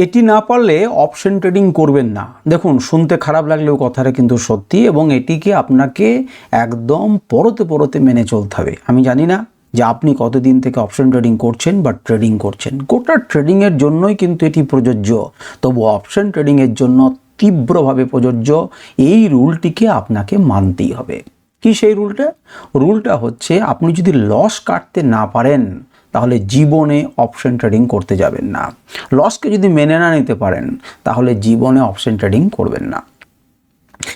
এটি না পারলে অপশন ট্রেডিং করবেন না। দেখুন, শুনতে খারাপ লাগলেও কথাটা কিন্তু সত্যি, এবং এটিকে আপনাকে একদম পরতে মেনে চলতে হবে। আমি জানি না যে আপনি কতদিন থেকে অপশন ট্রেডিং করছেন বা ট্রেডিং করছেন, গোটা ট্রেডিংয়ের জন্যই কিন্তু এটি প্রযোজ্য। তবু অপশন ট্রেডিংয়ের জন্য তীব্রভাবে প্রযোজ্য এই রুলটিকে আপনাকে মানতেই হবে। কি সেই রুলটা হচ্ছে, আপনি যদি লস কাটতে না পারেন তাহলে জীবনে অপশন ট্রেডিং করতে যাবেন না। লসকে যদি মেনে না নিতে পারেন তাহলে জীবনে অপশন ট্রেডিং করবেন না।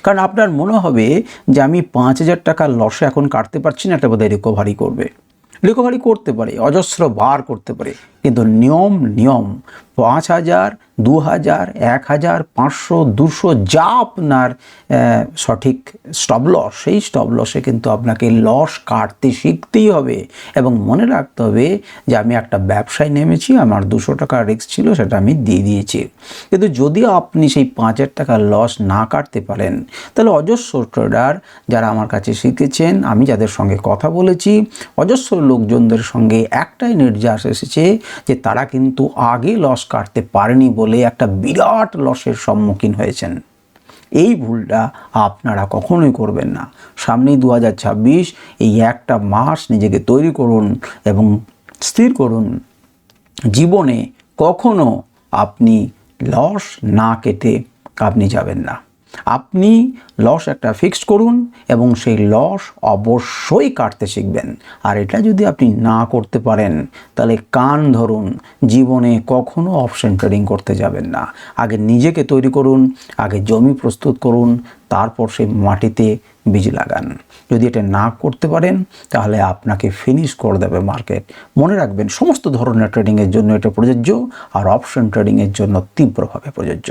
কারণ আপনার মনে হবে যে আমি 5,000 টাকার লসে এখন কাটতে পারছি না, এটা বোধহয় রিকভারি করতে পারে, অজস্র বার করতে পারে, কিন্তু নিয়ম 5,000, 2,000, 1,000, 500, 200 যা আপনার সঠিক স্টপ লস, সেই স্টপ লসে কিন্তু আপনাকে লস কাটতে শিখতেই হবে। এবং মনে রাখতে হবে যে আমি একটা ব্যবসায় নেমেছি, আমার 200 টাকার রিস্ক ছিল, সেটা আমি দিয়ে দিয়েছি। কিন্তু যদি আপনি সেই 5,000 টাকার লস না কাটতে পারেন, তাহলে অজস্র ট্রেডার যারা আমার কাছে শিখেছেন, আমি যাদের সঙ্গে কথা বলেছি, অজস্র লোকজনদের সঙ্গে একটাই নির্যাস এসেছে যে তারা কিন্তু আগে লস কাটতে পারেনি বলে একটা বিরাট লসের সম্মুখীন হয়েছেন। এই ভুলটা আপনারা কখনোই করবেন না। সামনেই 2026, এই একটা মাস নিজেকে তৈরি করুন এবং স্থির করুন জীবনে কখনো আপনি লস না কেটে আপনি যাবেন না। আপনি লস একটা ফিক্সড করুন এবং সেই লস অবশ্যই কাটতে শিখবেন। আর এটা যদি আপনি না করতে পারেন তাহলে কান ধরুন, জীবনে কখনো অপশন ট্রেডিং করতে যাবেন না। আগে নিজেকে তৈরি করুন, আগে জমি প্রস্তুত করুন, তারপর সেই মাটিতে বীজ লাগান। যদি এটা না করতে পারেন তাহলে আপনাকে ফিনিশ করে দেবে মার্কেট। মনে রাখবেন, সমস্ত ধরনের ট্রেডিংয়ের জন্য এটা প্রযোজ্য, আর অপশন ট্রেডিংয়ের জন্য তীব্রভাবে প্রযোজ্য।